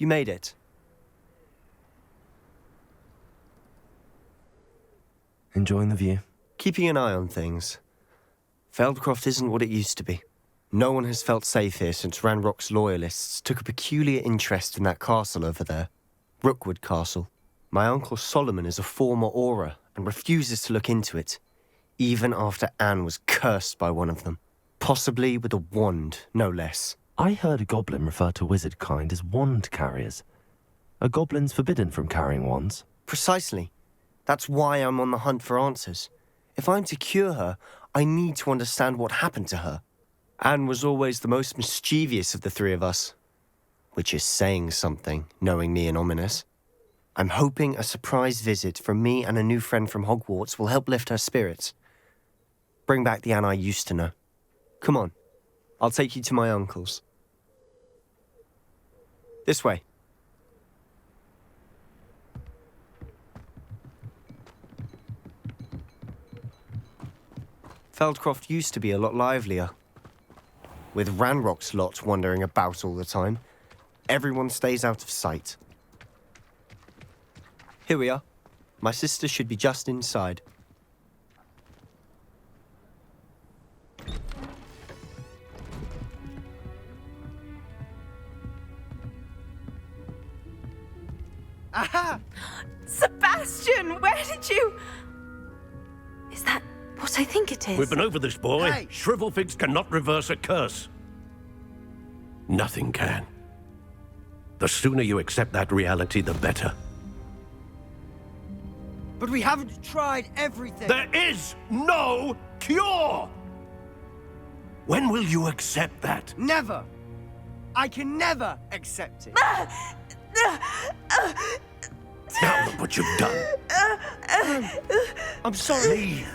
You made it. Enjoying the view? Keeping an eye on things. Feldcroft isn't what it used to be. No one has felt safe here since Ranrock's loyalists took a peculiar interest in that castle over there. Rookwood Castle. My uncle Solomon is a former Auror and refuses to look into it, even after Anne was cursed by one of them. Possibly with a wand, no less. I heard a goblin refer to wizard kind as wand carriers. Are goblins forbidden from carrying wands? Precisely. That's why I'm on the hunt for answers. If I'm to cure her, I need to understand what happened to her. Anne was always the most mischievous of the three of us. Which is saying something, knowing me and Ominous. I'm hoping a surprise visit from me and a new friend from Hogwarts will help lift her spirits. Bring back the Anne I used to know. Come on, I'll take you to my uncle's. This way. Feldcroft used to be a lot livelier. With Ranrock's lot wandering about all the time, everyone stays out of sight. Here we are. My sister should be just inside. Aha! Sebastian, where did you... Is that what I think it is? We've been over this, boy. Hey. Shrivelfigs cannot reverse a curse. Nothing can. The sooner you accept that reality, the better. But we haven't tried everything. There is no cure! When will you accept that? Never. I can never accept it. Now look what you've done. I'm sorry. Leave.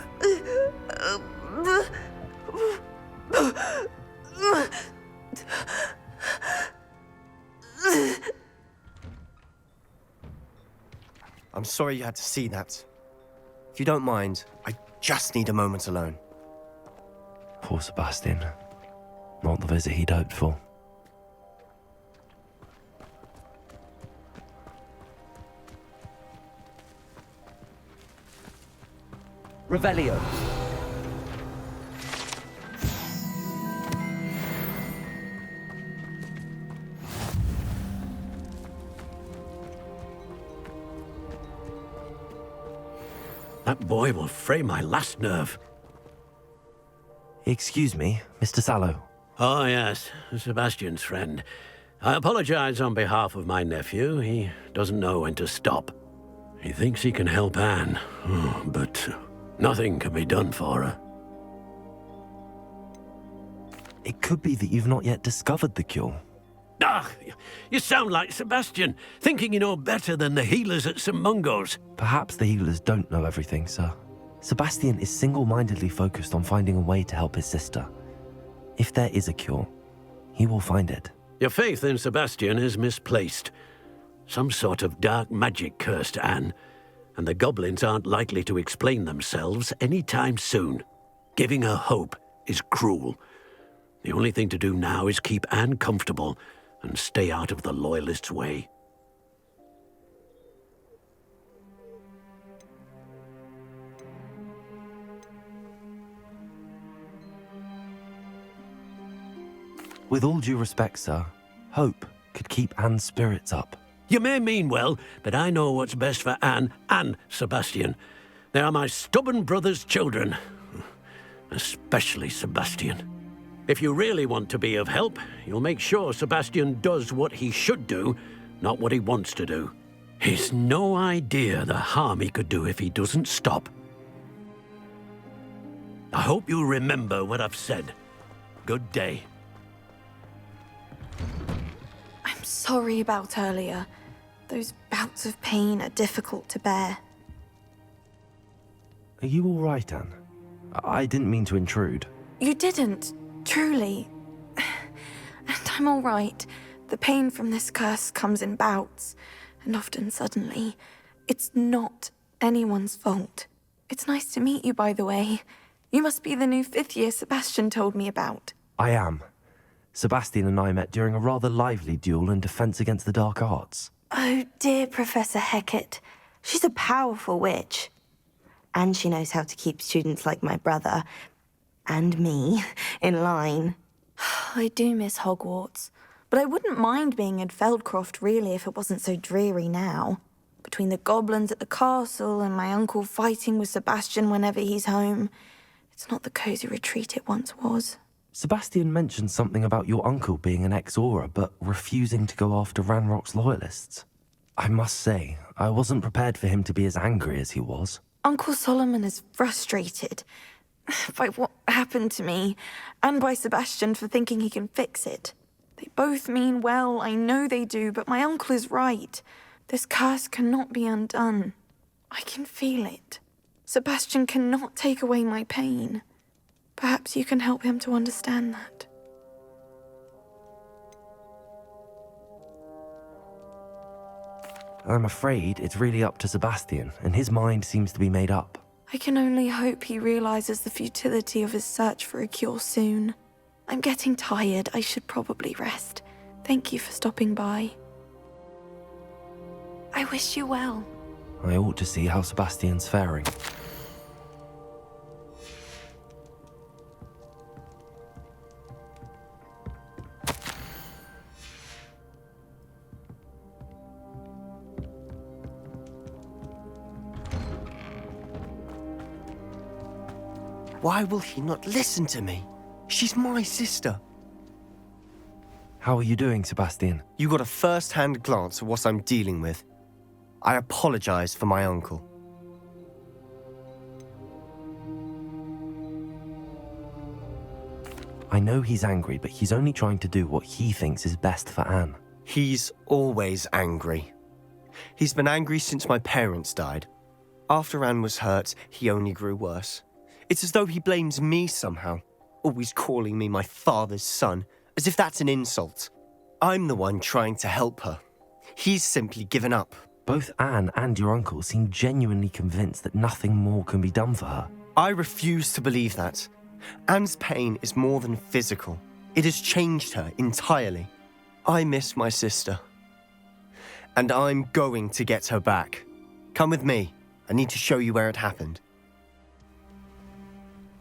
I'm sorry you had to see that. If you don't mind, I just need a moment alone. Poor Sebastian. Not the visit he'd hoped for. Revelio. That boy will fray my last nerve. Excuse me, Mr. Sallow. Oh, yes, Sebastian's friend. I apologize on behalf of my nephew. He doesn't know when to stop. He thinks he can help Anne, but nothing can be done for her. It could be that you've not yet discovered the cure. Ah, you sound like Sebastian, thinking you know better than the healers at St. Mungo's. Perhaps the healers don't know everything, sir. Sebastian is single-mindedly focused on finding a way to help his sister. If there is a cure, he will find it. Your faith in Sebastian is misplaced. Some sort of dark magic cursed Anne, and the goblins aren't likely to explain themselves anytime soon. Giving her hope is cruel. The only thing to do now is keep Anne comfortable and stay out of the Loyalists' way. With all due respect, sir, hope could keep Anne's spirits up. You may mean well, but I know what's best for Anne and Sebastian. They are my stubborn brother's children. Especially Sebastian. If you really want to be of help, you'll make sure Sebastian does what he should do, not what he wants to do. He's no idea the harm he could do if he doesn't stop. I hope you'll remember what I've said. Good day. I'm sorry about earlier. Those bouts of pain are difficult to bear. Are you all right, Anne? I didn't mean to intrude. You didn't, truly. And I'm all right. The pain from this curse comes in bouts, and often suddenly. It's not anyone's fault. It's nice to meet you, by the way. You must be the new 5th year Sebastian told me about. I am. Sebastian and I met during a rather lively duel in defense against the dark arts. Oh, dear Professor Hecat. She's a powerful witch. And she knows how to keep students like my brother, and me, in line. I do miss Hogwarts, but I wouldn't mind being in Feldcroft, really, if it wasn't so dreary now. Between the goblins at the castle and my uncle fighting with Sebastian whenever he's home, it's not the cosy retreat it once was. Sebastian mentioned something about your uncle being an ex-Aura, but refusing to go after Ranrock's loyalists. I must say, I wasn't prepared for him to be as angry as he was. Uncle Solomon is frustrated by what happened to me, and by Sebastian for thinking he can fix it. They both mean well, I know they do, but my uncle is right. This curse cannot be undone. I can feel it. Sebastian cannot take away my pain. Perhaps you can help him to understand that. I'm afraid it's really up to Sebastian, and his mind seems to be made up. I can only hope he realizes the futility of his search for a cure soon. I'm getting tired. I should probably rest. Thank you for stopping by. I wish you well. I ought to see how Sebastian's faring. Why will he not listen to me? She's my sister. How are you doing, Sebastian? You got a first-hand glance at what I'm dealing with. I apologize for my uncle. I know he's angry, but he's only trying to do what he thinks is best for Anne. He's always angry. He's been angry since my parents died. After Anne was hurt, he only grew worse. It's as though he blames me somehow, always calling me my father's son, as if that's an insult. I'm the one trying to help her. He's simply given up. Both Anne and your uncle seem genuinely convinced that nothing more can be done for her. I refuse to believe that. Anne's pain is more than physical. It has changed her entirely. I miss my sister. And I'm going to get her back. Come with me. I need to show you where it happened.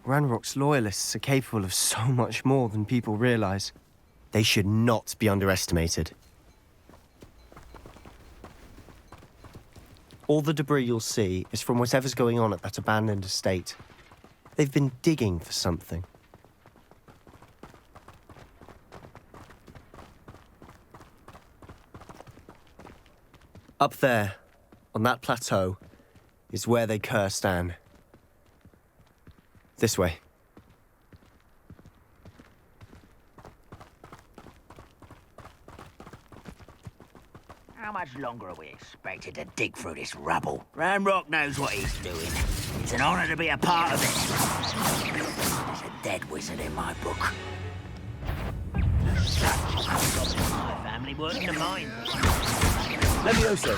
Ranrock's loyalists are capable of so much more than people realize. They should not be underestimated. All the debris you'll see is from whatever's going on at that abandoned estate. They've been digging for something. Up there, on that plateau, is where they cursed Anne. This way. How much longer are we expected to dig through this rubble? Ranrock knows what he's doing. It's an honor to be a part of it. There's a dead wizard in my book. My family worked in the mine. Levioso.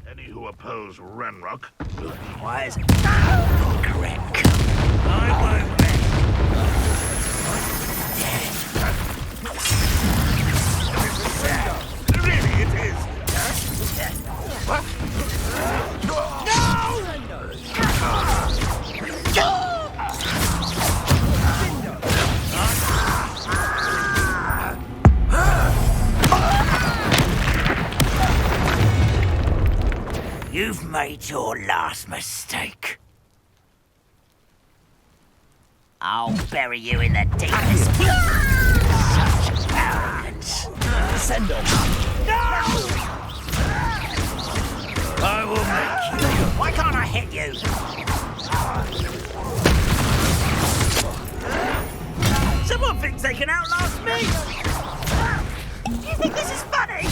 Any who oppose Ranrock Why is it? Correct. I won't bet. Really, it is. You've made your last mistake. I'll bury you in the deepest pit. Such arrogance. Send on. I will make you. Why can't I hit you? Someone thinks they can outlast me. You think this is funny?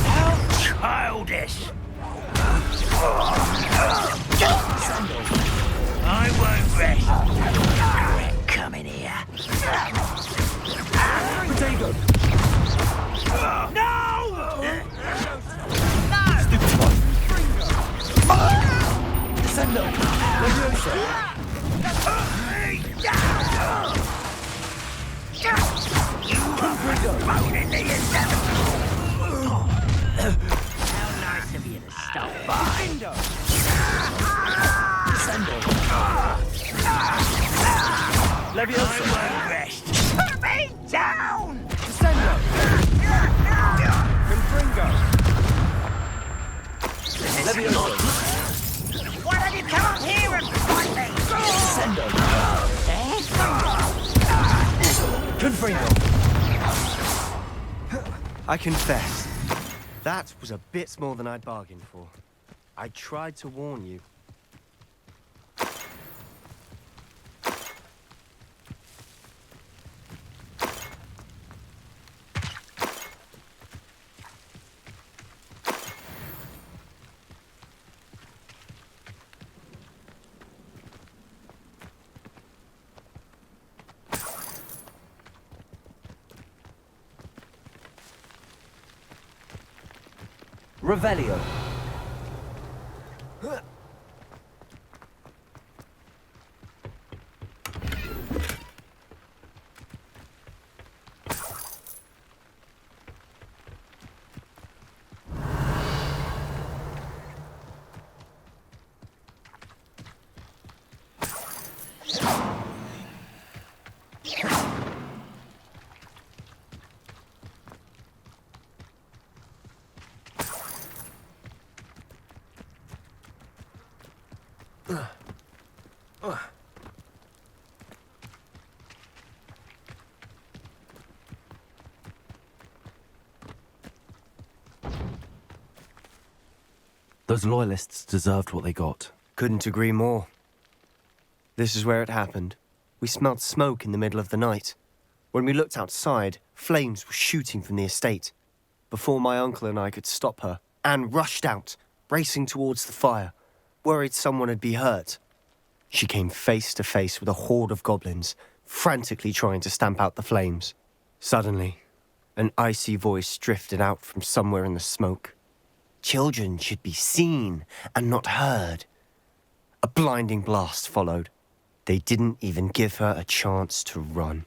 How childish. I won't rest. Regret coming here. Descendo! Levioso! How nice of you to stop by. Descendo! Levioso! Rest. Put me down! Descendo! Confringo! Levioso! Why don't you come up here and fight me? Descendo! Confringo! I confess, that was a bit more than I'd bargained for. I tried to warn you. Revelio! Those loyalists deserved what they got. Couldn't agree more. This is where it happened. We smelled smoke in the middle of the night. When we looked outside, flames were shooting from the estate. Before my uncle and I could stop her, Anne rushed out, racing towards the fire, worried someone had been hurt. She came face to face with a horde of goblins, frantically trying to stamp out the flames. Suddenly, an icy voice drifted out from somewhere in the smoke. Children should be seen and not heard. A blinding blast followed. They didn't even give her a chance to run.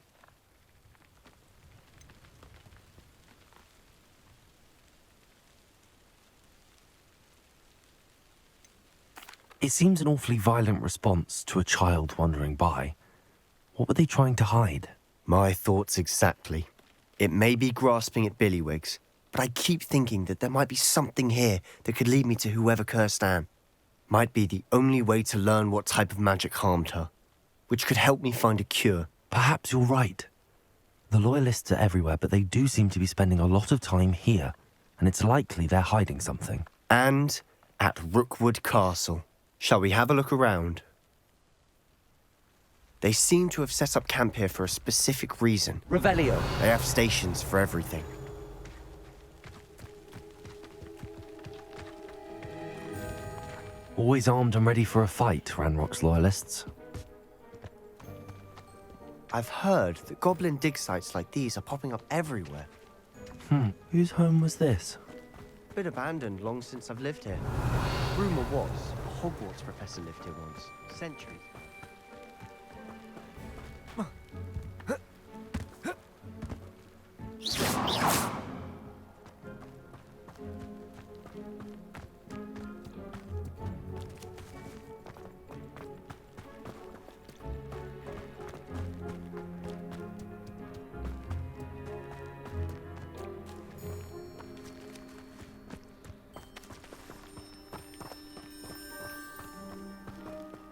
It seems an awfully violent response to a child wandering by. What were they trying to hide? My thoughts exactly. It may be grasping at Billywigs, but I keep thinking that there might be something here that could lead me to whoever cursed Anne. Might be the only way to learn what type of magic harmed her, which could help me find a cure. Perhaps you're right. The Loyalists are everywhere, but they do seem to be spending a lot of time here, and it's likely they're hiding something. And at Rookwood Castle. Shall we have a look around? They seem to have set up camp here for a specific reason. Revelio! They have stations for everything. Always armed and ready for a fight, Ranrock's Loyalists. I've heard that goblin dig sites like these are popping up everywhere. Whose home was this? Been abandoned long since I've lived here. Rumour was, a Hogwarts professor lived here once, centuries.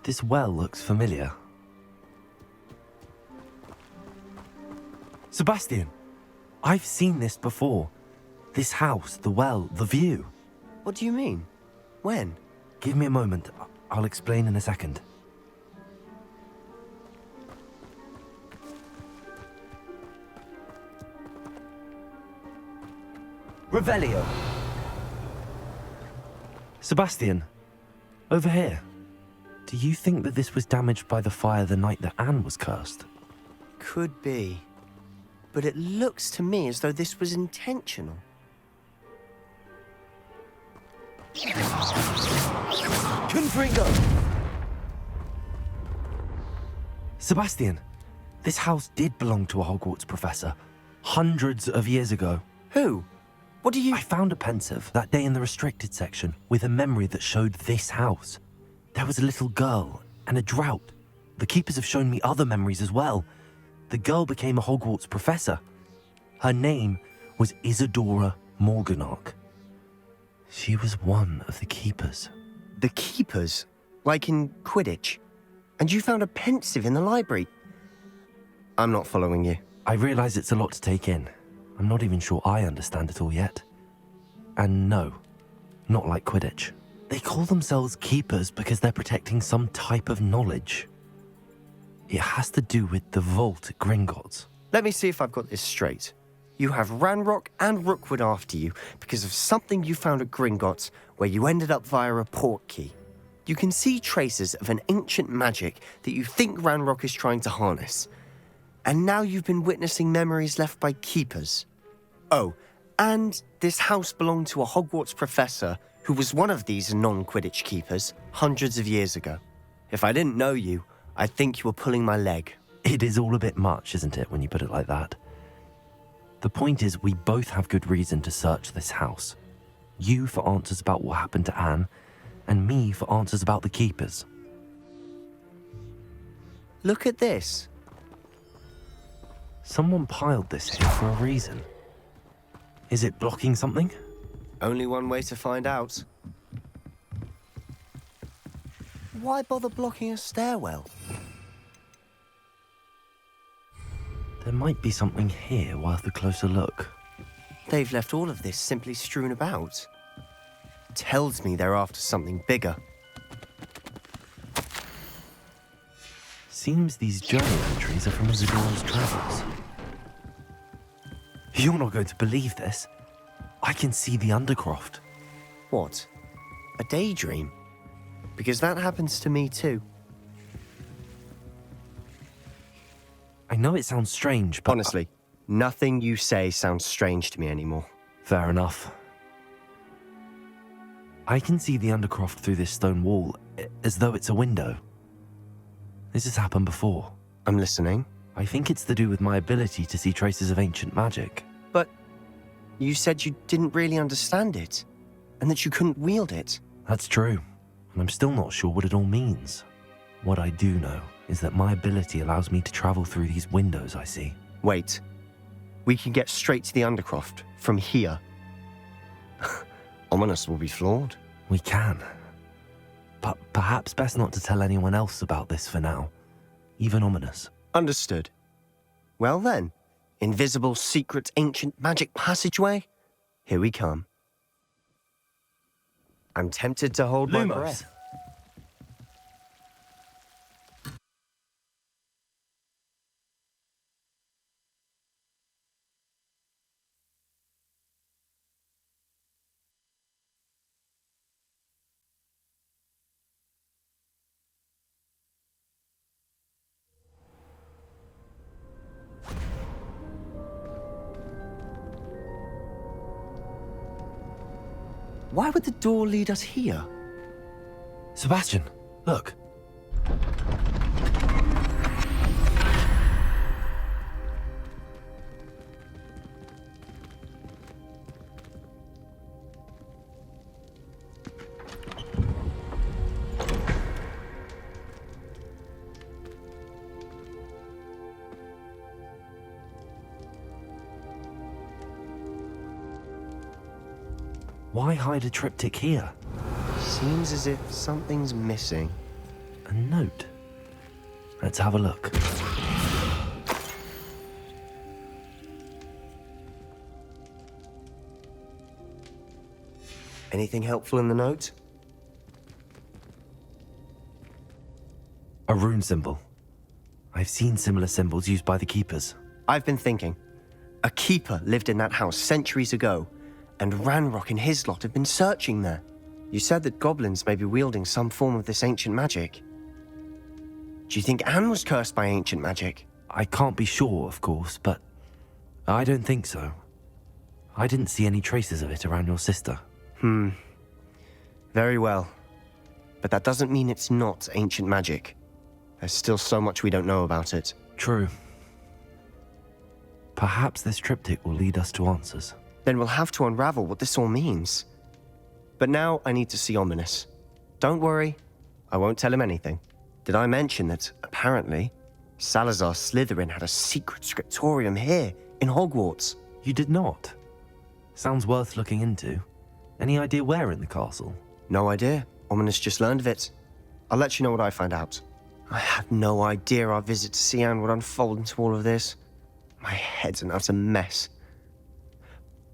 This well looks familiar. Sebastian! I've seen this before. This house, the well, the view. What do you mean? When? Give me a moment. I'll explain in a second. Revelio! Sebastian, over here. Do you think that this was damaged by the fire the night that Anne was cursed? Could be. But it looks to me as though this was intentional. Confringo! Sebastian, this house did belong to a Hogwarts professor, hundreds of years ago. Who? What do you... I found a pensive that day in the restricted section with a memory that showed this house. There was a little girl and a drought. The keepers have shown me other memories as well. The girl became a Hogwarts professor. Her name was Isadora Morganach. She was one of the keepers. The keepers? Like in Quidditch? And you found a pensive in the library? I'm not following you. I realize it's a lot to take in. I'm not even sure I understand it all yet. And no, not like Quidditch. They call themselves keepers because they're protecting some type of knowledge. It has to do with the vault at Gringotts. Let me see if I've got this straight. You have Ranrock and Rookwood after you because of something you found at Gringotts where you ended up via a port key. You can see traces of an ancient magic that you think Ranrock is trying to harness. And now you've been witnessing memories left by keepers. Oh, and this house belonged to a Hogwarts professor who was one of these non-Quidditch keepers hundreds of years ago. If I didn't know you, I'd think you were pulling my leg. It is all a bit much, isn't it, when you put it like that? The point is, we both have good reason to search this house. You for answers about what happened to Anne, and me for answers about the keepers. Look at this. Someone piled this here for a reason. Is it blocking something? Only one way to find out. Why bother blocking a stairwell? There might be something here worth a closer look. They've left all of this simply strewn about. Tells me they're after something bigger. Seems these journal entries are from Isadora's travels. You're not going to believe this. I can see the Undercroft. What? A daydream? Because that happens to me too. I know it sounds strange, but... Honestly, nothing you say sounds strange to me anymore. Fair enough. I can see the Undercroft through this stone wall, as though it's a window. This has happened before. I'm listening. I think it's to do with my ability to see traces of ancient magic. But you said you didn't really understand it, and that you couldn't wield it. That's true, and I'm still not sure what it all means. What I do know is that my ability allows me to travel through these windows I see. Wait. We can get straight to the Undercroft from here. Ominous will be flawed. We can. But perhaps best not to tell anyone else about this for now. Even Ominous. Understood. Well then, invisible, secret, ancient magic passageway? Here we come. I'm tempted to hold my breath. Why would the door lead us here? Sebastian, look. Why hide a triptych here? Seems as if something's missing. A note. Let's have a look. Anything helpful in the note? A rune symbol. I've seen similar symbols used by the keepers. I've been thinking. A keeper lived in that house centuries ago, and Ranrock and his lot have been searching there. You said that goblins may be wielding some form of this ancient magic. Do you think Anne was cursed by ancient magic? I can't be sure, of course, but I don't think so. I didn't see any traces of it around your sister. Very well. But that doesn't mean it's not ancient magic. There's still so much we don't know about it. True. Perhaps this triptych will lead us to answers. Then we'll have to unravel what this all means. But now I need to see Ominous. Don't worry, I won't tell him anything. Did I mention that, apparently, Salazar Slytherin had a secret scriptorium here, in Hogwarts? You did not? Sounds worth looking into. Any idea where in the castle? No idea. Ominous just learned of it. I'll let you know what I find out. I had no idea our visit to Cian would unfold into all of this. My head's an utter mess.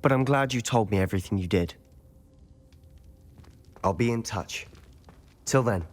But I'm glad you told me everything you did. I'll be in touch. Till then.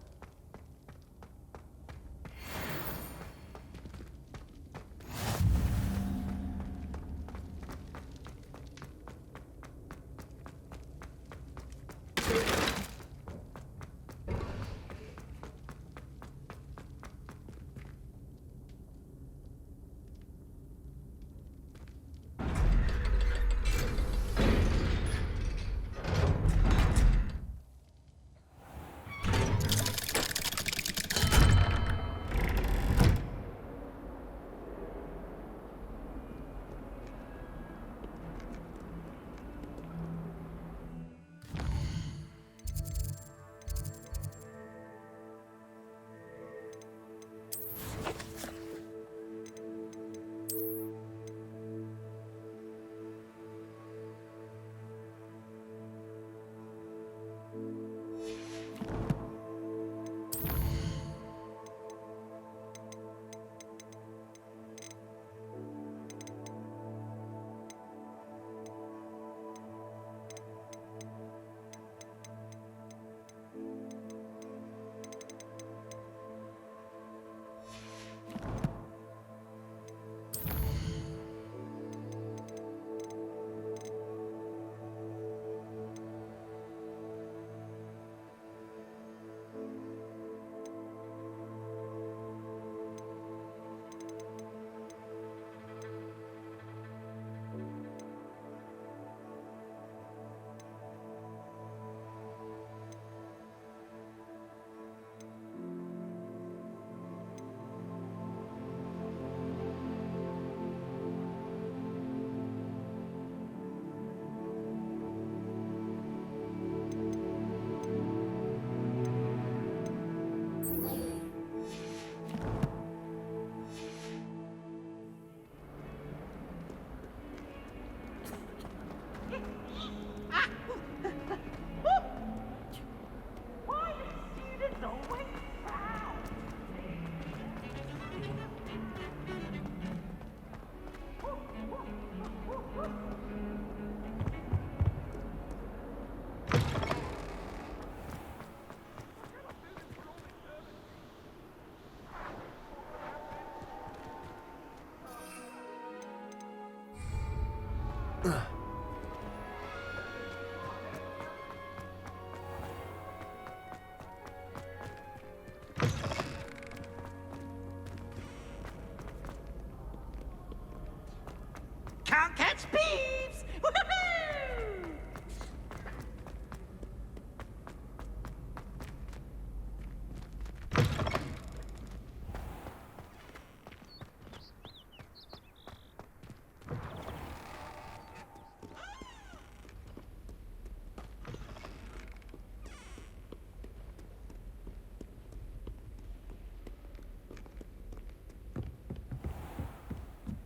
Can't catch thieves! Woohoo!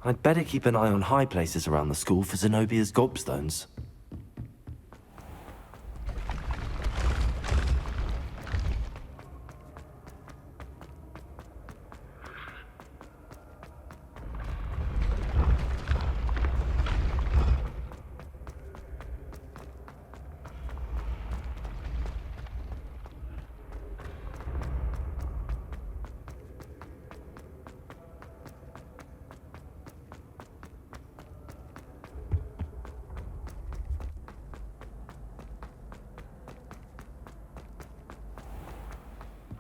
I'd better keep an eye on high places around the school for Zenobia's gobstones.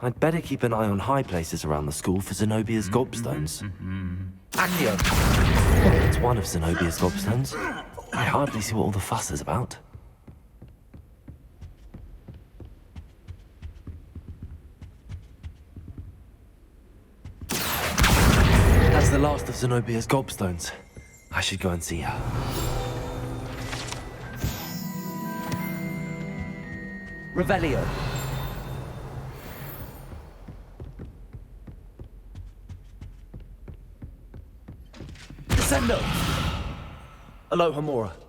I'd better keep an eye on high places around the school for Zenobia's gobstones. Accio! It's one of Zenobia's gobstones. I hardly see what all the fuss is about. the last of Zenobia's gobstones. I should go and see her. Revelio. Descendo. Aloha Mora.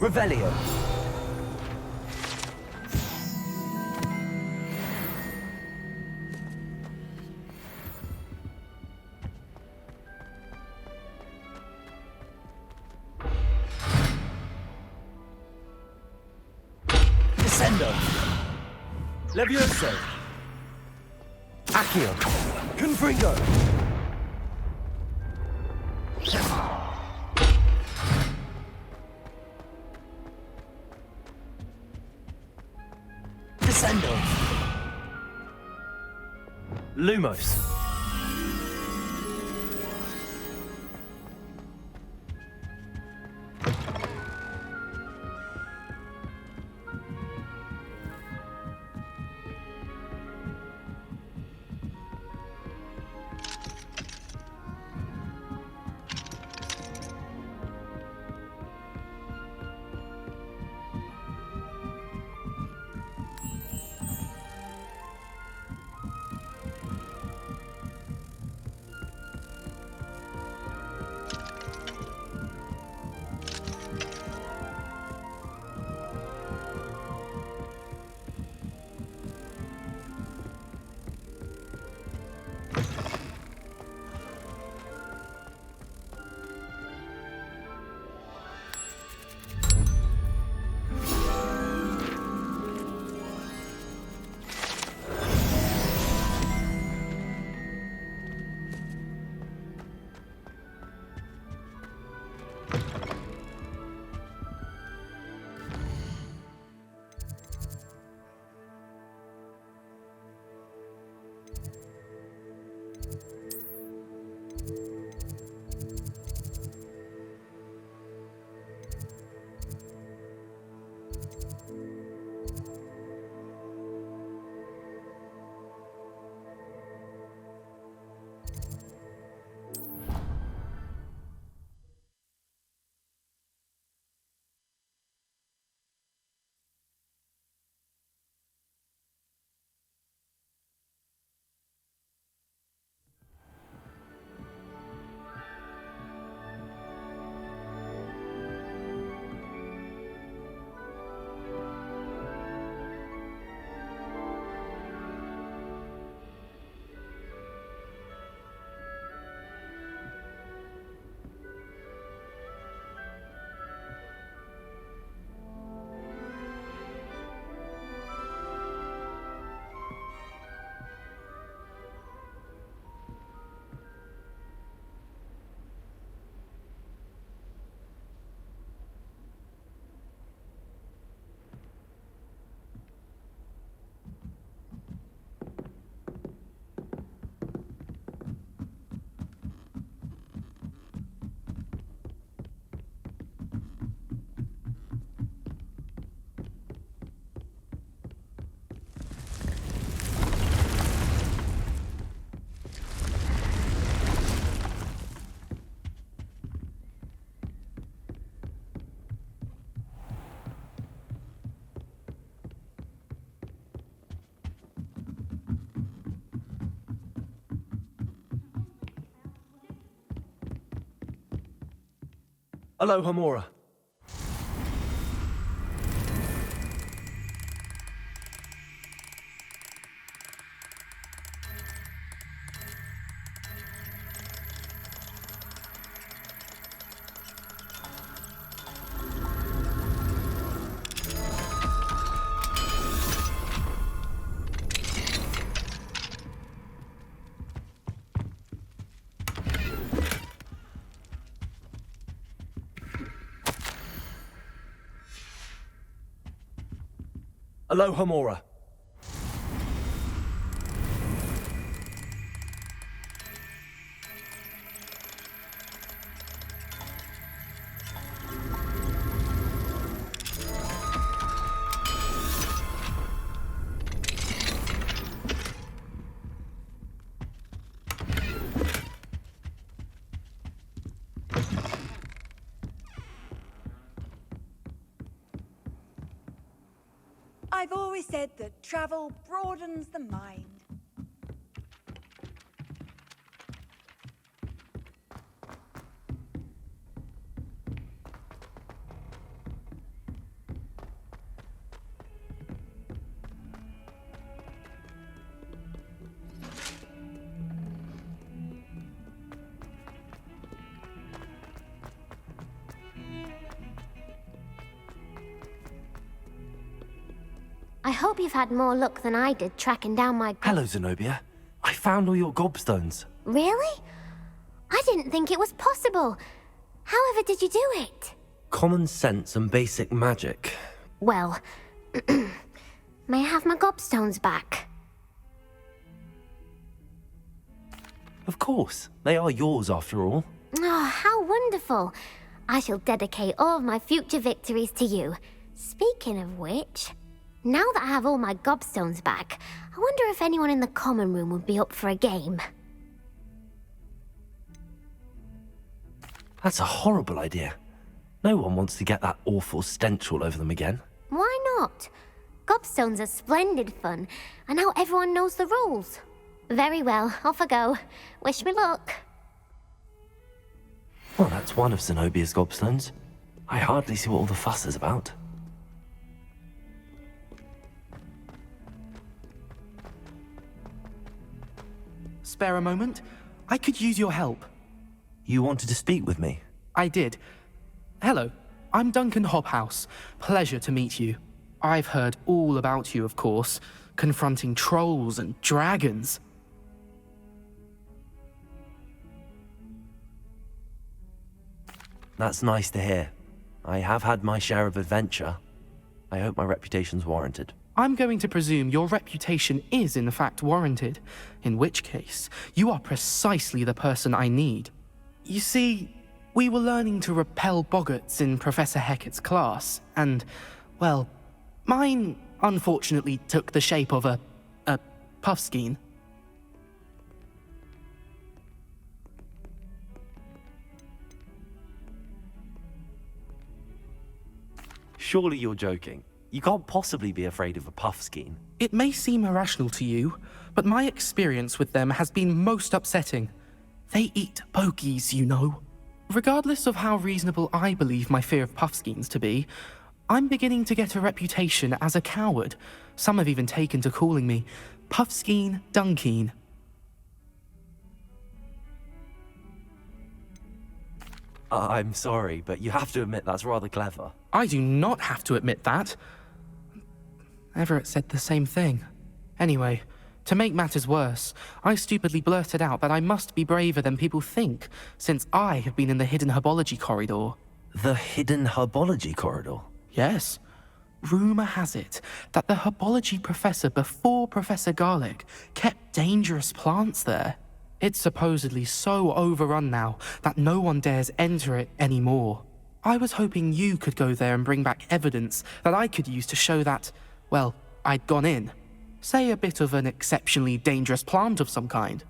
Revelio. Descendo. Levioso. Accio. Confringo. Descendo. Lumos. Aloha Mora. Aloha Mora. I've always said that travel broadens the mind. I hope you've had more luck than I did tracking down my... Hello, Zenobia. I found all your gobstones. Really? I didn't think it was possible. However did you do it? Common sense and basic magic. Well, may I have my gobstones back? Of course. They are yours after all. Oh, how wonderful. I shall dedicate all of my future victories to you. Speaking of which, now that I have all my gobstones back, I wonder if anyone in the common room would be up for a game. That's a horrible idea. No one wants to get that awful stench all over them again. Why not? Gobstones are splendid fun, and now everyone knows the rules. Very well, off I go. Wish me luck. Well, that's one of Zenobia's gobstones. I hardly see what all the fuss is about. Spare a moment? I could use your help. You wanted to speak with me? I did. Hello, I'm Duncan Hobhouse. Pleasure to meet you. I've heard all about you, of course, confronting trolls and dragons. That's nice to hear. I have had my share of adventure. I hope my reputation's warranted. I'm going to presume your reputation is in fact warranted, in which case, you are precisely the person I need. You see, we were learning to repel boggarts in Professor Hecat's class, and, well, mine unfortunately took the shape of a puffskein. Surely you're joking. You can't possibly be afraid of a puffskein. It may seem irrational to you, but my experience with them has been most upsetting. They eat bogies, you know. Regardless of how reasonable I believe my fear of puffskeins to be, I'm beginning to get a reputation as a coward. Some have even taken to calling me Puffskein Dunkeen. I'm sorry, but you have to admit that's rather clever. I do not have to admit that. Everett said the same thing. Anyway, to make matters worse, I stupidly blurted out that I must be braver than people think, since I have been in the hidden herbology corridor. The hidden herbology corridor? Yes. Rumor has it that the herbology professor before Professor Garlic kept dangerous plants there. It's supposedly so overrun now that no one dares enter it anymore. I was hoping you could go there and bring back evidence that I could use to show that, well, I'd gone in. Say a bit of an exceptionally dangerous plant of some kind.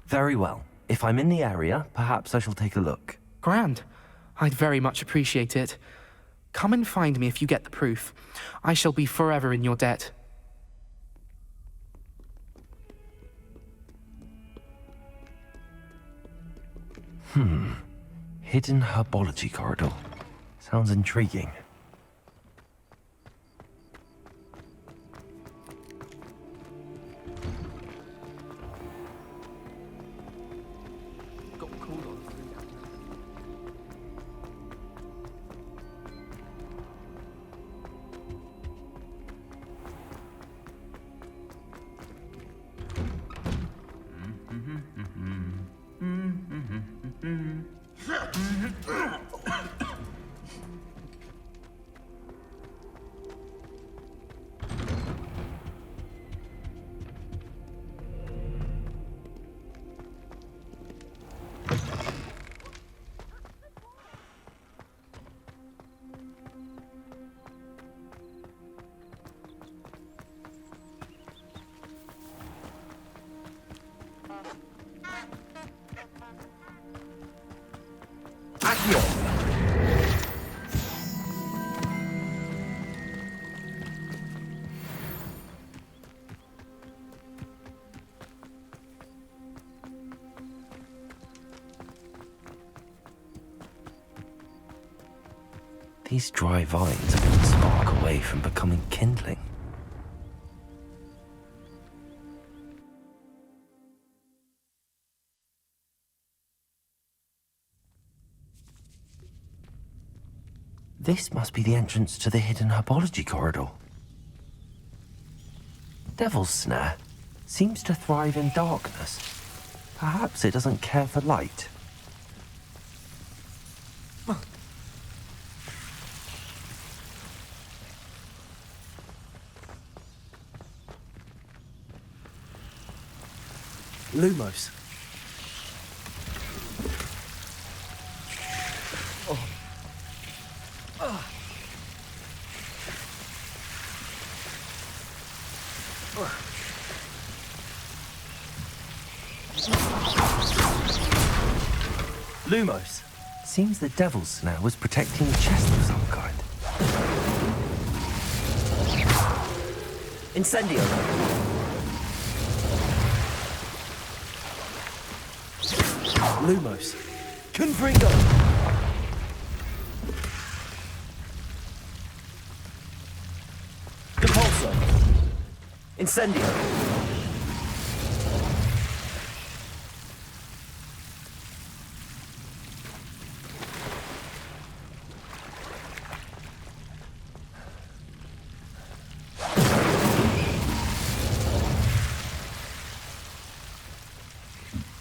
Very well. If I'm in the area, perhaps I shall take a look. Grand. I'd very much appreciate it. Come and find me if you get the proof. I shall be forever in your debt. Hidden herbology corridor. Sounds intriguing. These dry vines are going to spark away from becoming kindling. This must be the entrance to the hidden herbology corridor. Devil's Snare seems to thrive in darkness. Perhaps it doesn't care for light. Lumos. Lumos. Seems the Devil's Snare was protecting a chest of some kind. Incendio. Lumos. Confringo. Depulso. Incendio.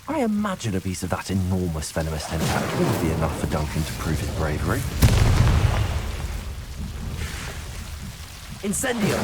I imagine a piece of that enormous venomous tentacle would be enough for Duncan to prove his bravery. Incendio.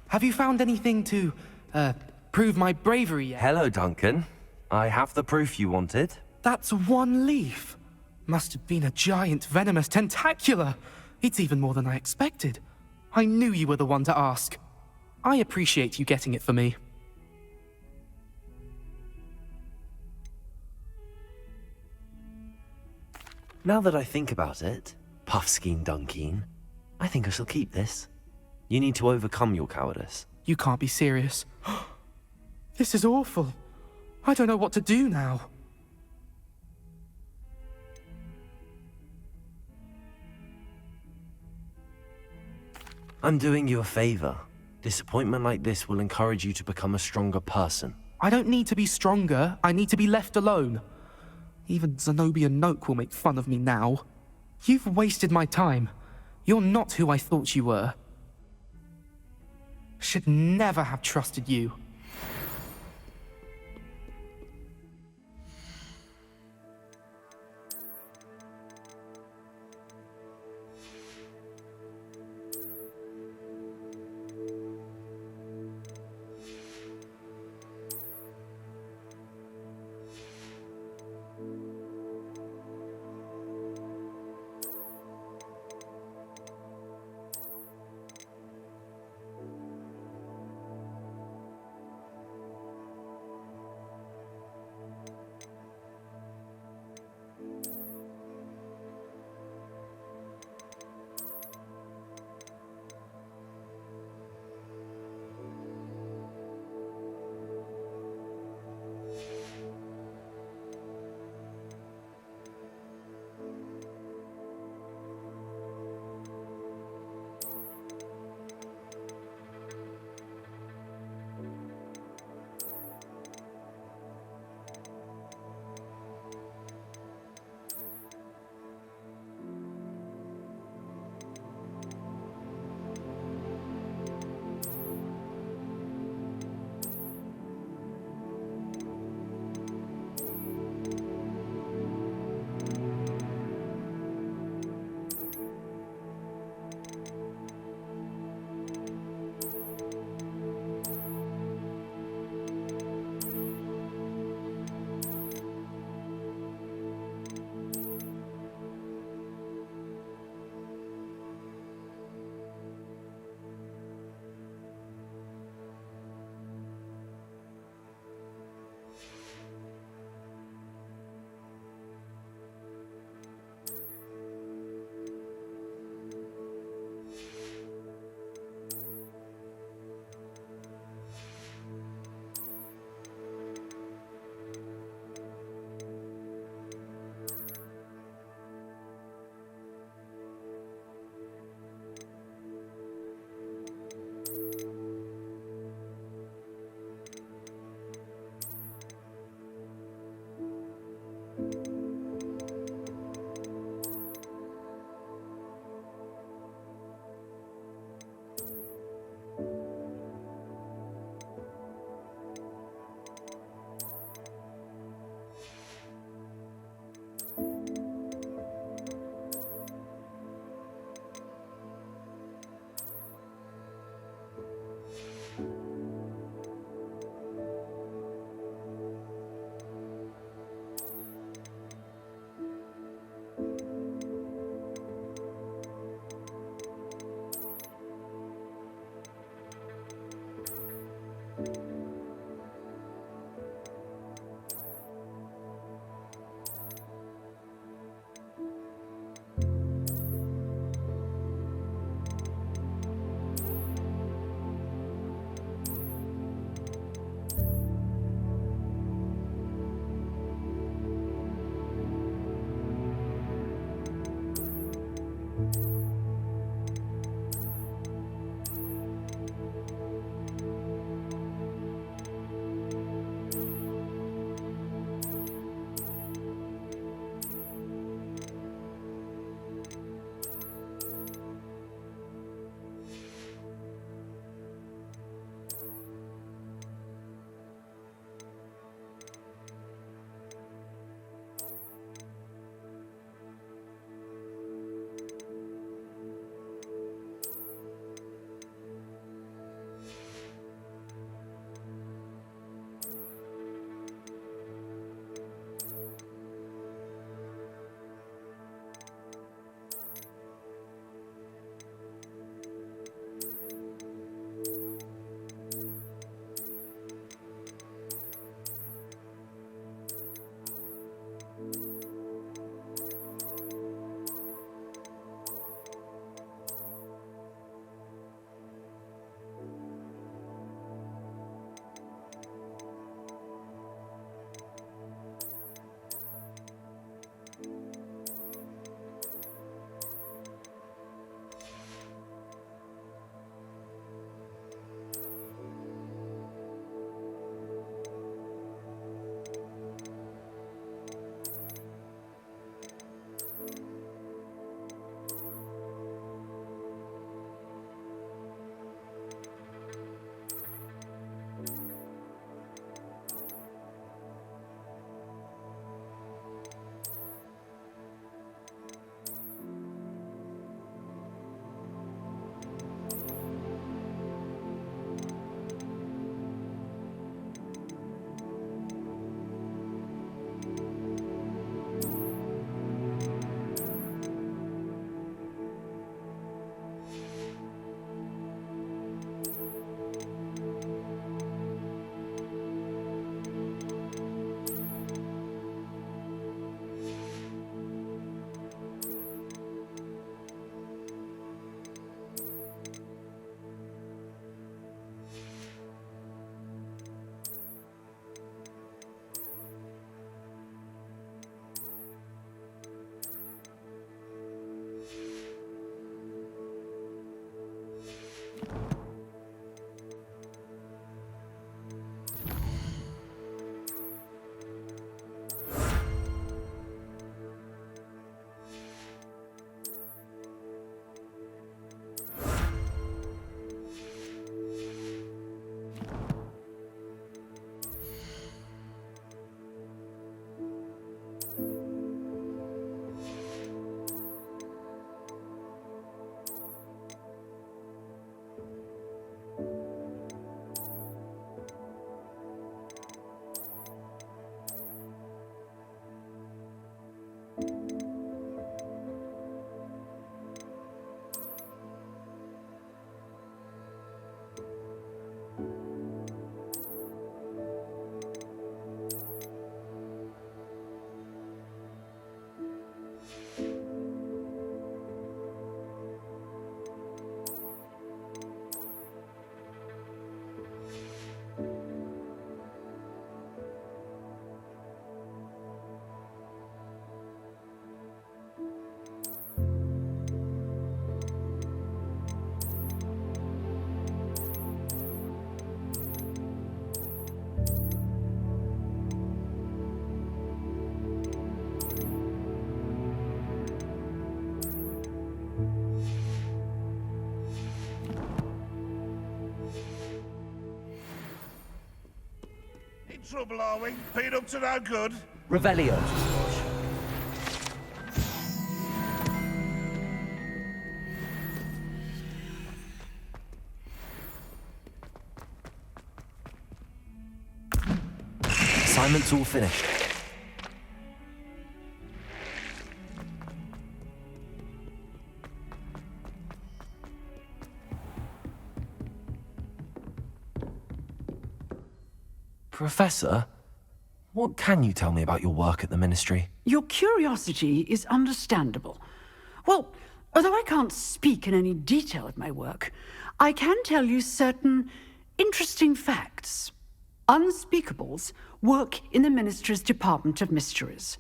Have you found anything to, prove my bravery yet? Hello, Duncan. I have the proof you wanted. That's one leaf. Must have been a giant venomous tentacula. It's even more than I expected. I knew you were the one to ask. I appreciate you getting it for me. Now that I think about it, Puffskein Dunkeen, I think I shall keep this. You need to overcome your cowardice. You can't be serious. This is awful. I don't know what to do now. I'm doing you a favor. Disappointment like this will encourage you to become a stronger person. I don't need to be stronger, I need to be left alone. Even Zenobia Noak will make fun of me now. You've wasted my time. You're not who I thought you were. Should never have trusted you. trouble, are we? Been up to no good? Revelio. Assignment's all finished. Professor, what can you tell me about your work at the Ministry? Your curiosity is understandable. Well, although I can't speak in any detail of my work, I can tell you certain interesting facts. Unspeakables work in the Ministry's Department of Mysteries.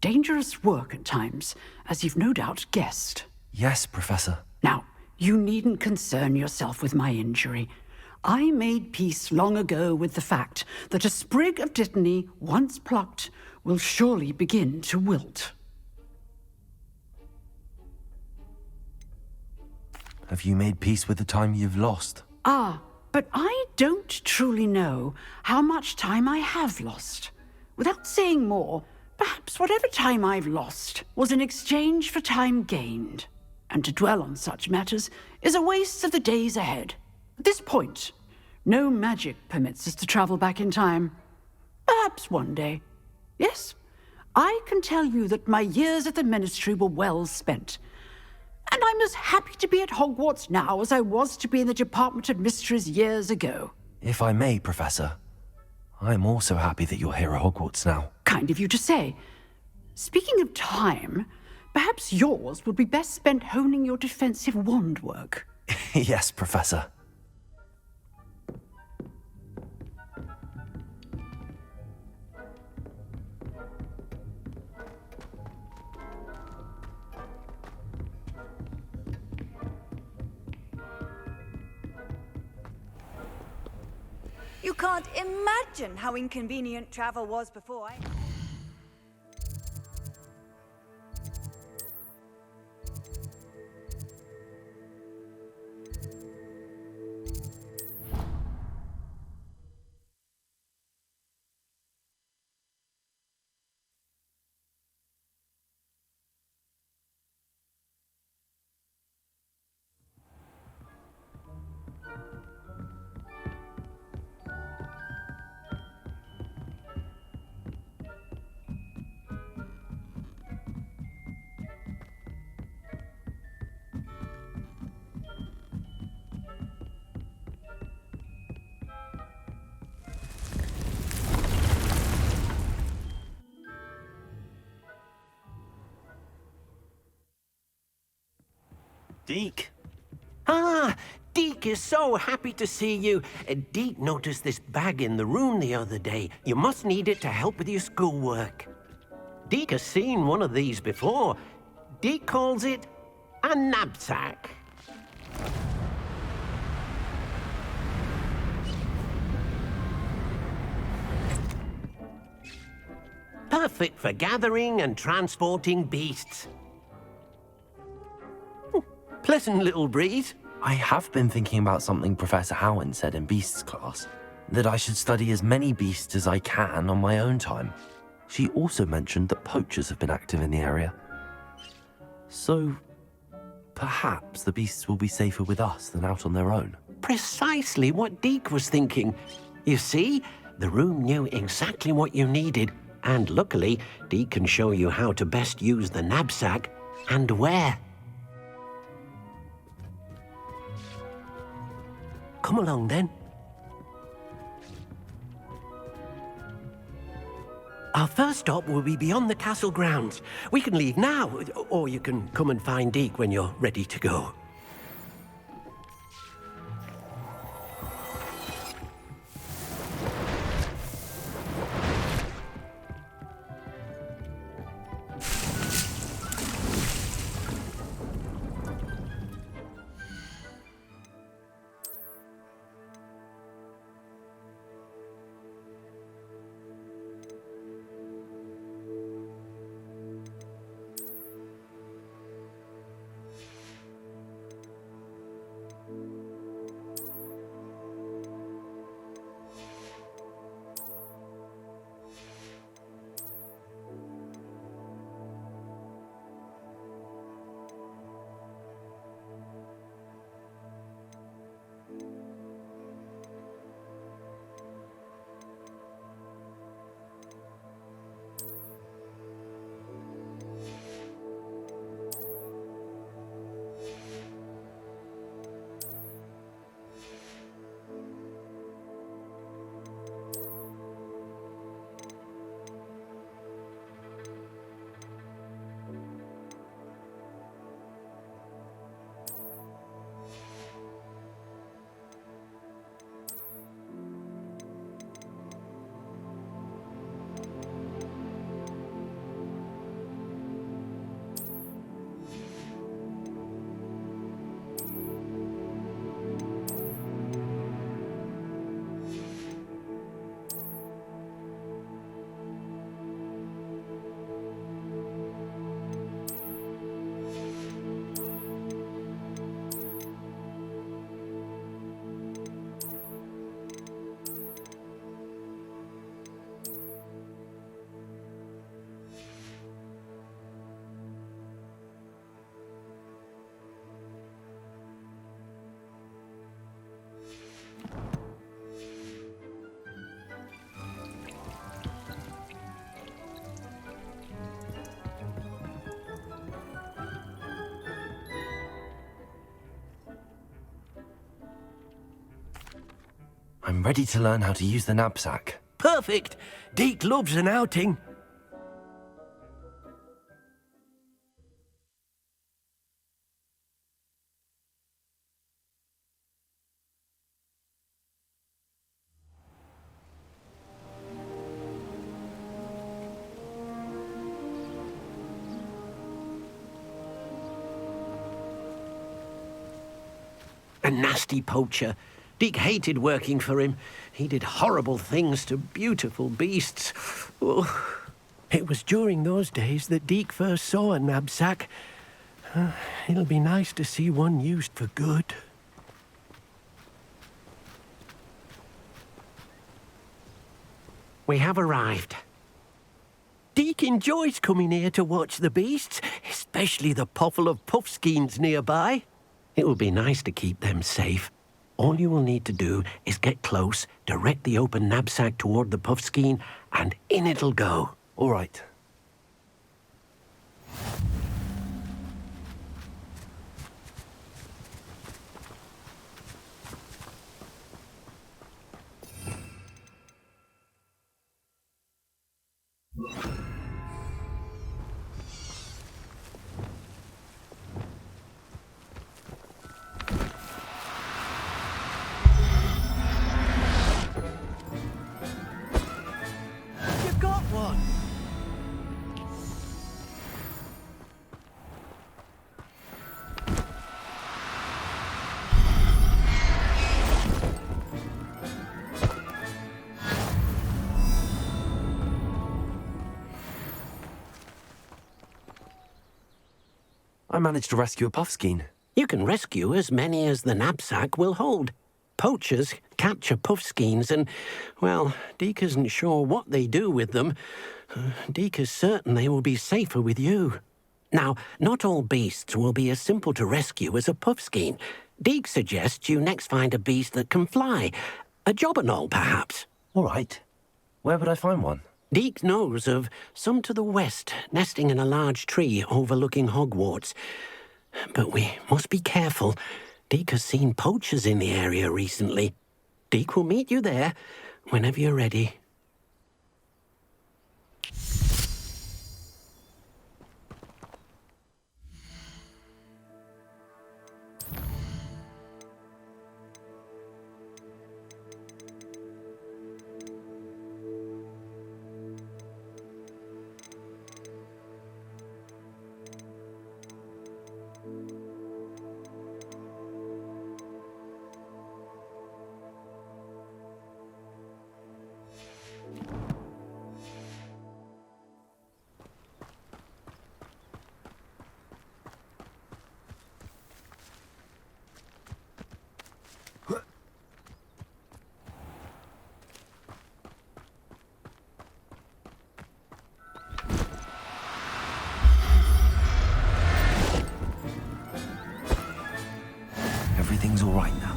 Dangerous work at times, as you've no doubt guessed. Yes, Professor. Now, you needn't concern yourself with my injury. I made peace long ago with the fact that a sprig of dittany, once plucked, will surely begin to wilt. Have you made peace with the time you've lost? Ah, but I don't truly know how much time I have lost. Without saying more, perhaps whatever time I've lost was in exchange for time gained. And to dwell on such matters is a waste of the days ahead. At this point, no magic permits us to travel back in time. Perhaps one day. Yes, I can tell you that my years at the Ministry were well spent. And I'm as happy to be at Hogwarts now as I was to be in the Department of Mysteries years ago. If I may, Professor, I'm also happy that you're here at Hogwarts now. Kind of you to say. Speaking of time, perhaps yours would be best spent honing your defensive wand work. Yes, Professor. You can't imagine how inconvenient travel was before. Deke. Ah, Deke is so happy to see you. Deke noticed this bag in the room the other day. You must need it to help with your schoolwork. Deke has seen one of these before. Deke calls it a knapsack. Perfect for gathering and transporting beasts. Pleasant little breeze. I have been thinking about something Professor Howard said in Beasts class, that I should study as many beasts as I can on my own time. She also mentioned that poachers have been active in the area. So, perhaps the beasts will be safer with us than out on their own. Precisely what Deke was thinking. You see, the room knew exactly what you needed, and luckily, Deke can show you how to best use the knapsack and where. Come along, then. Our first stop will be beyond the castle grounds. We can leave now, or you can come and find Deke when you're ready to go. I'm ready to learn how to use the knapsack. Perfect! Deke loves an outing. A nasty poacher. Deke hated working for him. He did horrible things to beautiful beasts. Oh. It was during those days that Deke first saw a knapsack. It'll be nice to see one used for good. We have arrived. Deke enjoys coming here to watch the beasts, especially the potful of puffskeins nearby. It will be nice to keep them safe. All you will need to do is get close, direct the open knapsack toward the puffskein, and in it'll go. All right. You've got one! I managed to rescue a puffskein. You can rescue as many as the knapsack will hold. Poachers capture puffskeins and, well, Deke isn't sure what they do with them. Deke is certain they will be safer with you. Now, not all beasts will be as simple to rescue as a puffskein. Deke suggests you next find a beast that can fly. A jobberknoll, perhaps. All right. Where would I find one? Deke knows of some to the west, nesting in a large tree overlooking Hogwarts. But we must be careful. Deke has seen poachers in the area recently. Deke will meet you there whenever you're ready. Everything's all right now.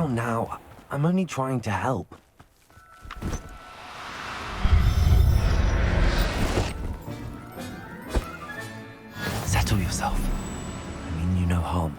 Now, I'm only trying to help. Settle yourself. I mean you no harm.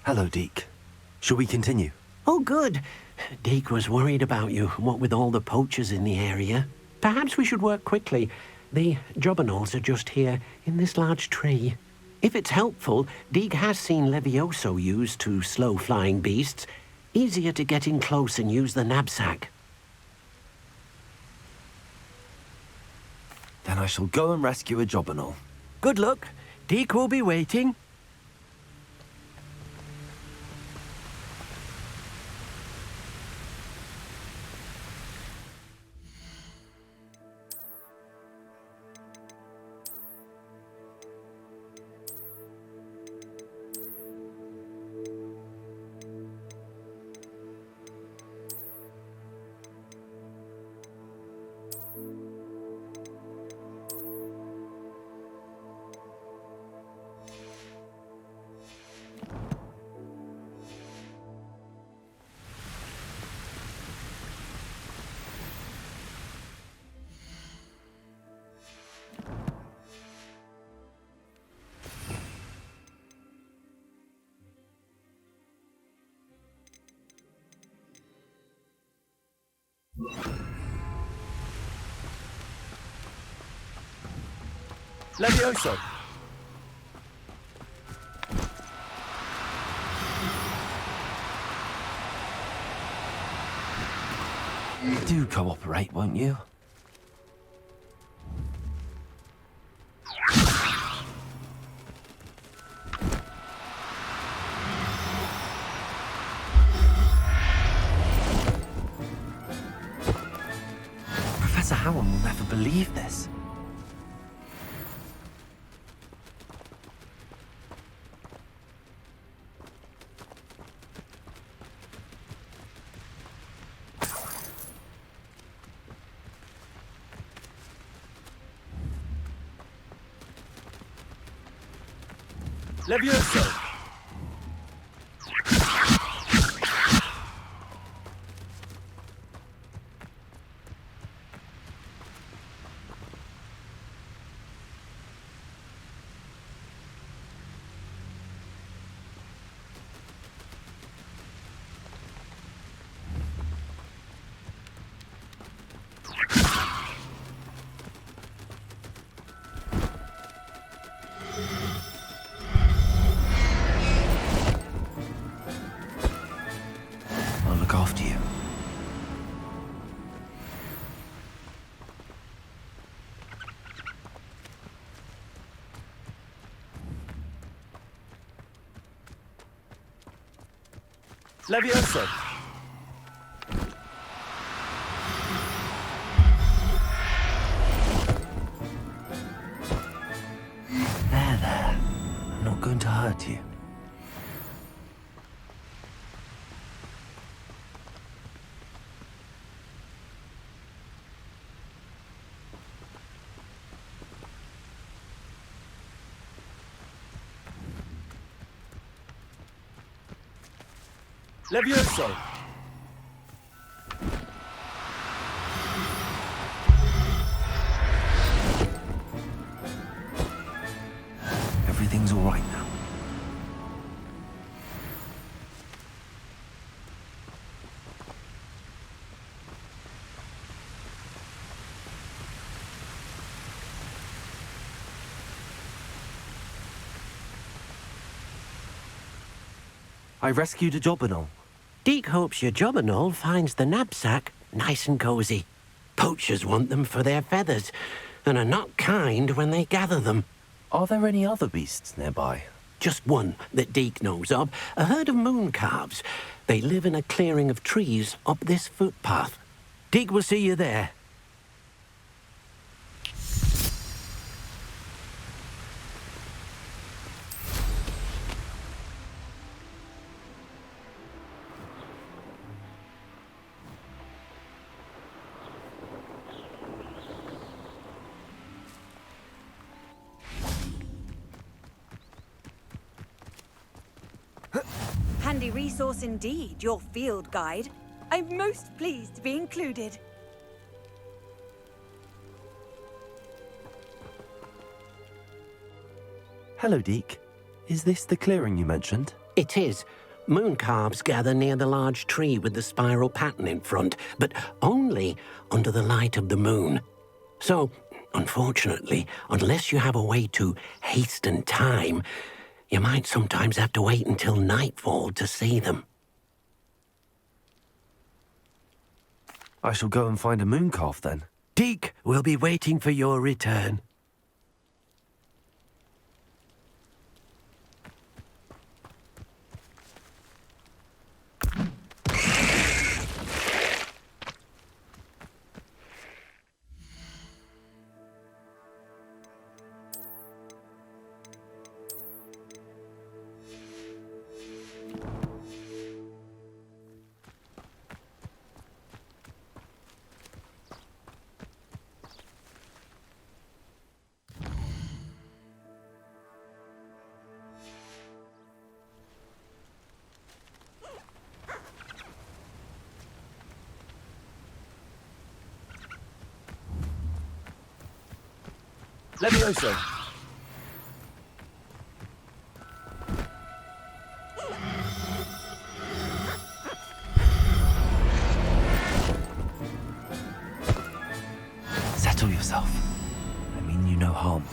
Hello, Deke. Shall we continue? Oh, good. Deke was worried about you, what with all the poachers in the area. Perhaps we should work quickly. The jobberknolls are just here, in this large tree. If it's helpful, Deke has seen Levioso used to slow flying beasts. Easier to get in close and use the knapsack. Then I shall go and rescue a jobberknoll. Good luck. Deke will be waiting. Levioso! Do cooperate, won't you? Professor Howard will never believe this. Levioso! I'll look after you. Levioso! There. I'm not going to hurt you. Levioso! Everything's all right now. I rescued a jobberknoll. Deke hopes your jobberknoll finds the knapsack nice and cozy. Poachers want them for their feathers, and are not kind when they gather them. Are there any other beasts nearby? Just one that Deke knows of, a herd of moon calves. They live in a clearing of trees up this footpath. Deke will see you there. Handy resource indeed, your field guide. I'm most pleased to be included. Hello, Deke. Is this the clearing you mentioned? It is. Moon calves gather near the large tree with the spiral pattern in front, but only under the light of the moon. So, unfortunately, unless you have a way to hasten time, you might sometimes have to wait until nightfall to see them. I shall go and find a moon calf then. Deke will be waiting for your return. Levioso. Settle yourself. I mean you no harm.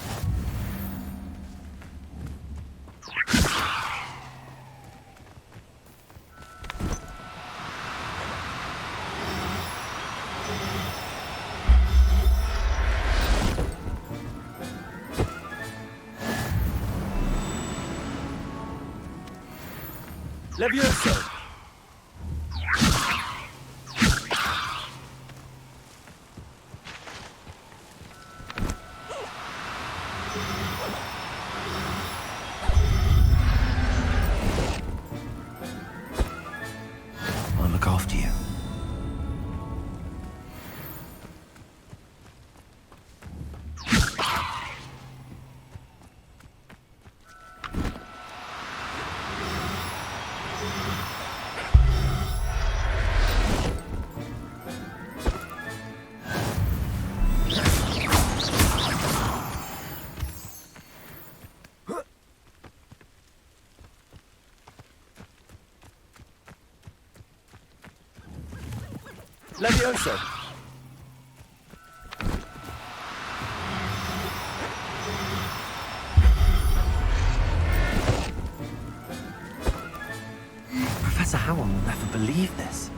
Levioso. I'll look after you. Levioso. Professor Howell will never believe this.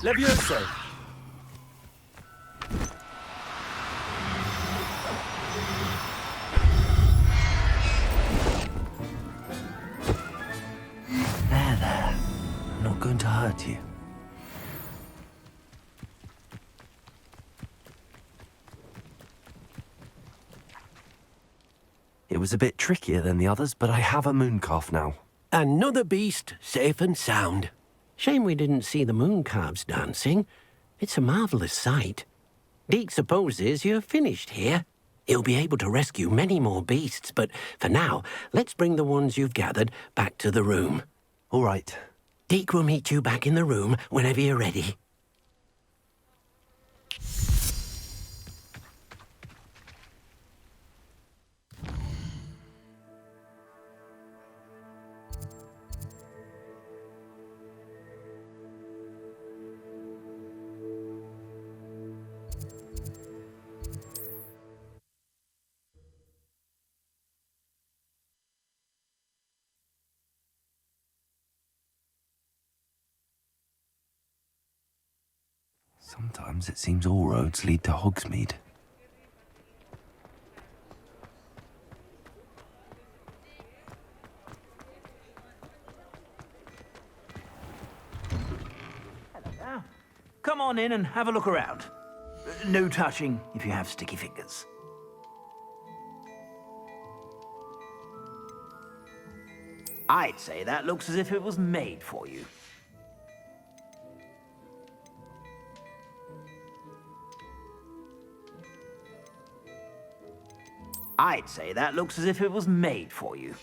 Levioso. There. I'm not going to hurt you. It was a bit trickier than the others, but I have a moon calf now. Another beast, safe and sound. Shame we didn't see the moon calves dancing. It's a marvelous sight. Deke supposes you're finished here. He'll be able to rescue many more beasts, but for now, let's bring the ones you've gathered back to the room. All right. Deke will meet you back in the room whenever you're ready. Sometimes it seems all roads lead to Hogsmeade. Come on in and have a look around. No touching if you have sticky fingers. I'd say that looks as if it was made for you. I'd say that looks as if it was made for you.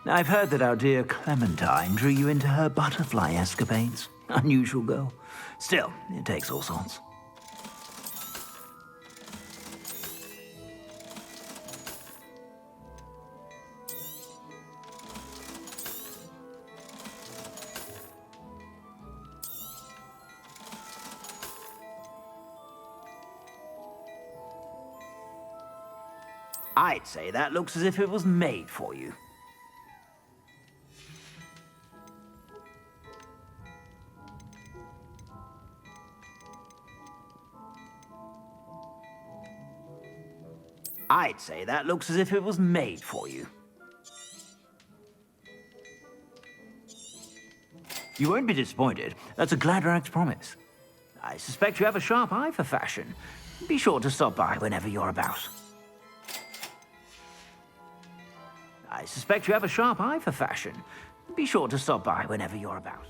I've heard that our dear Clementine drew you into her butterfly escapades. Unusual girl. Still, it takes all sorts. I'd say that looks as if it was made for you. I'd say that looks as if it was made for you. You won't be disappointed. That's a Gladrax promise. I suspect you have a sharp eye for fashion. Be sure to stop by whenever you're about. I suspect you have a sharp eye for fashion. Be sure to stop by whenever you're about.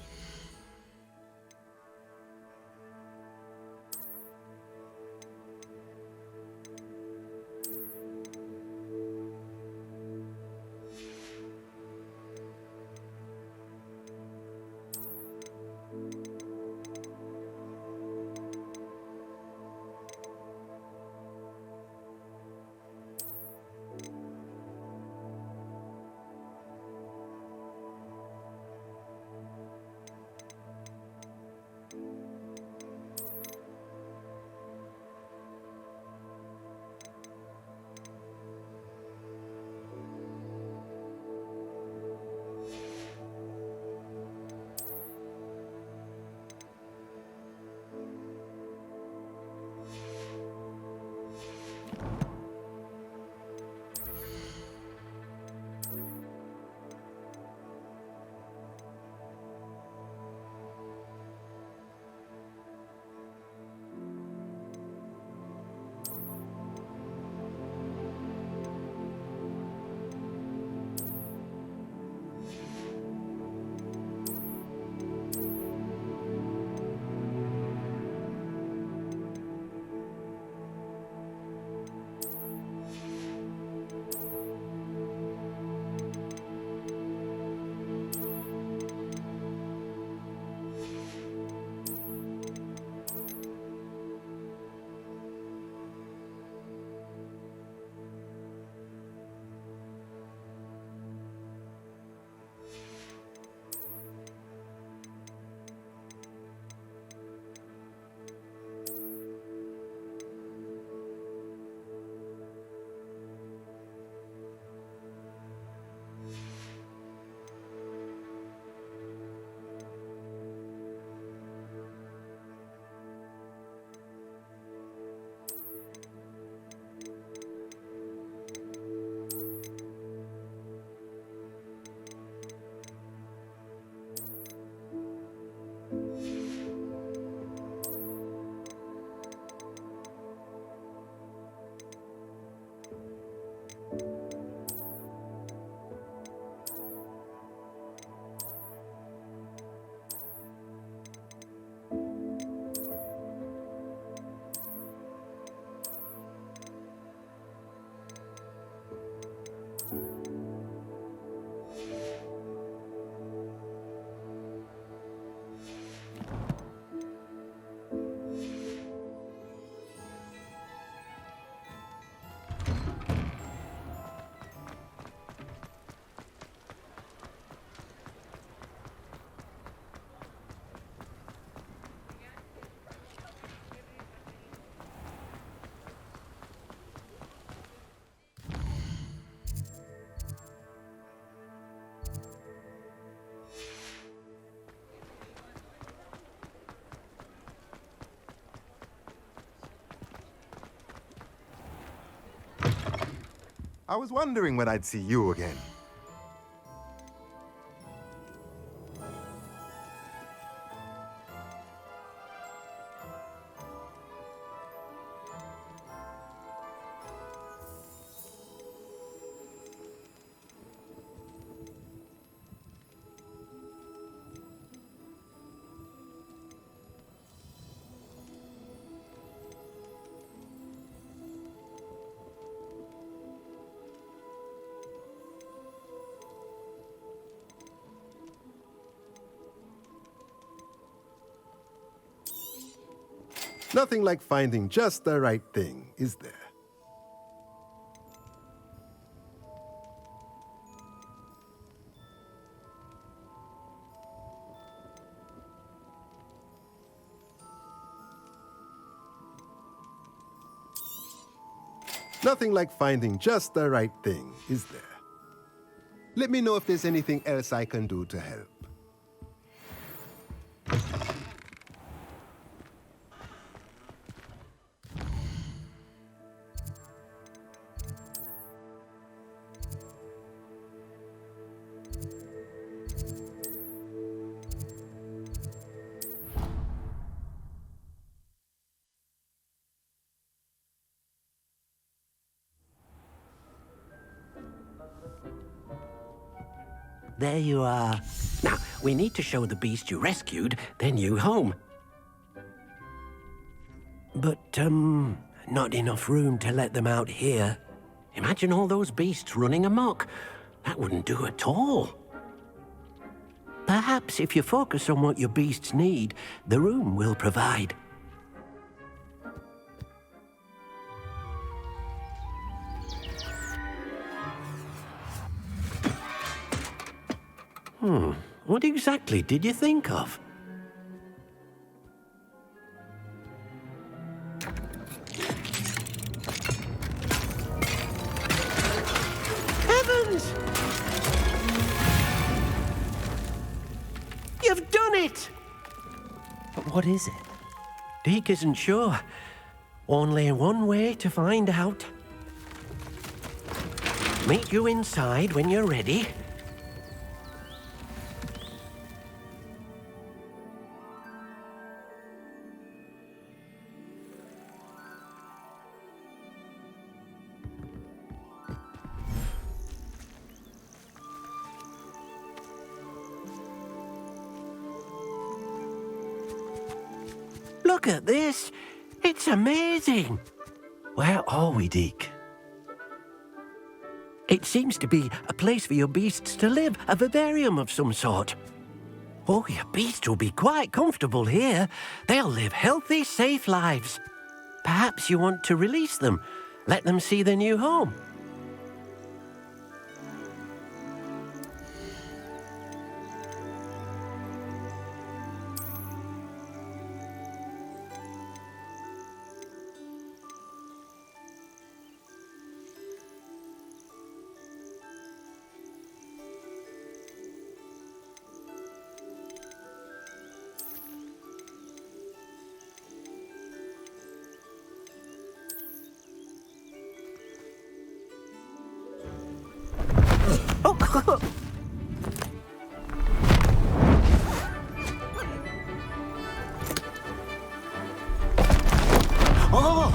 I was wondering when I'd see you again. Nothing like finding just the right thing, is there? Nothing like finding just the right thing, is there? Let me know if there's anything else I can do to help. There you are. Now, we need to show the beast you rescued their new home. But, not enough room to let them out here. Imagine all those beasts running amok. That wouldn't do at all. Perhaps if you focus on what your beasts need, the room will provide. What exactly did you think of? Heavens! You've done it! But what is it? Deke isn't sure. Only one way to find out. Meet you inside when you're ready. Look at this. It's amazing. Where are we, Deke? It seems to be a place for your beasts to live, a vivarium of some sort. Oh, your beasts will be quite comfortable here. They'll live healthy, safe lives. Perhaps you want to release them, let them see their new home. Oh!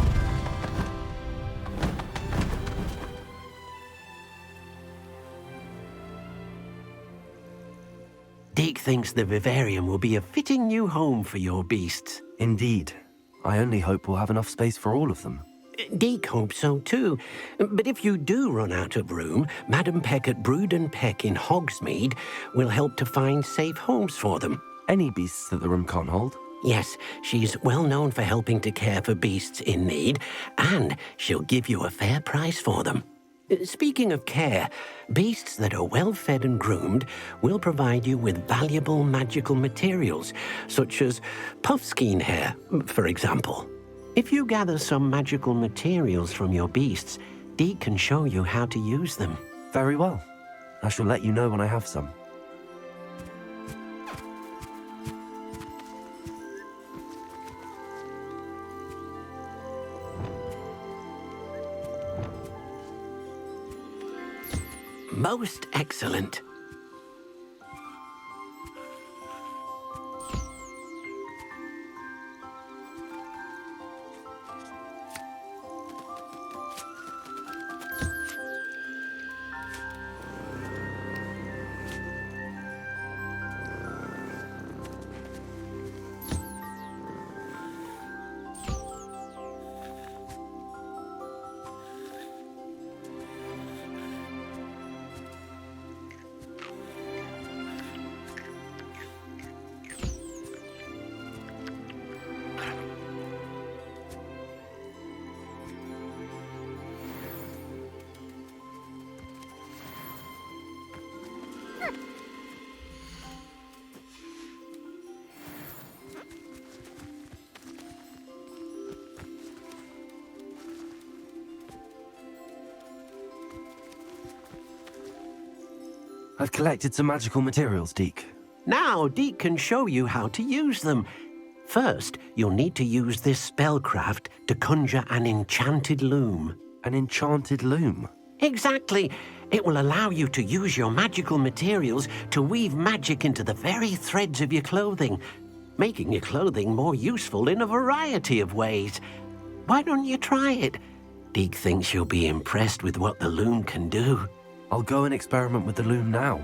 Deke thinks the vivarium will be a fitting new home for your beasts. Indeed. I only hope we'll have enough space for all of them. Deke hopes so too. But if you do run out of room, Madam Peck at Brood and Peck in Hogsmeade will help to find safe homes for them. Any beasts that the room can't hold? Yes, she's well known for helping to care for beasts in need, and she'll give you a fair price for them. Speaking of care, beasts that are well fed and groomed will provide you with valuable magical materials, such as puffskein hair, for example. If you gather some magical materials from your beasts, Deke can show you how to use them. Very well. I shall let you know when I have some. Most excellent. I've collected some magical materials, Deke. Now, Deke can show you how to use them. First, you'll need to use this spellcraft to conjure an enchanted loom. An enchanted loom? Exactly. It will allow you to use your magical materials to weave magic into the very threads of your clothing, making your clothing more useful in a variety of ways. Why don't you try it? Deke thinks you'll be impressed with what the loom can do. I'll go and experiment with the loom now.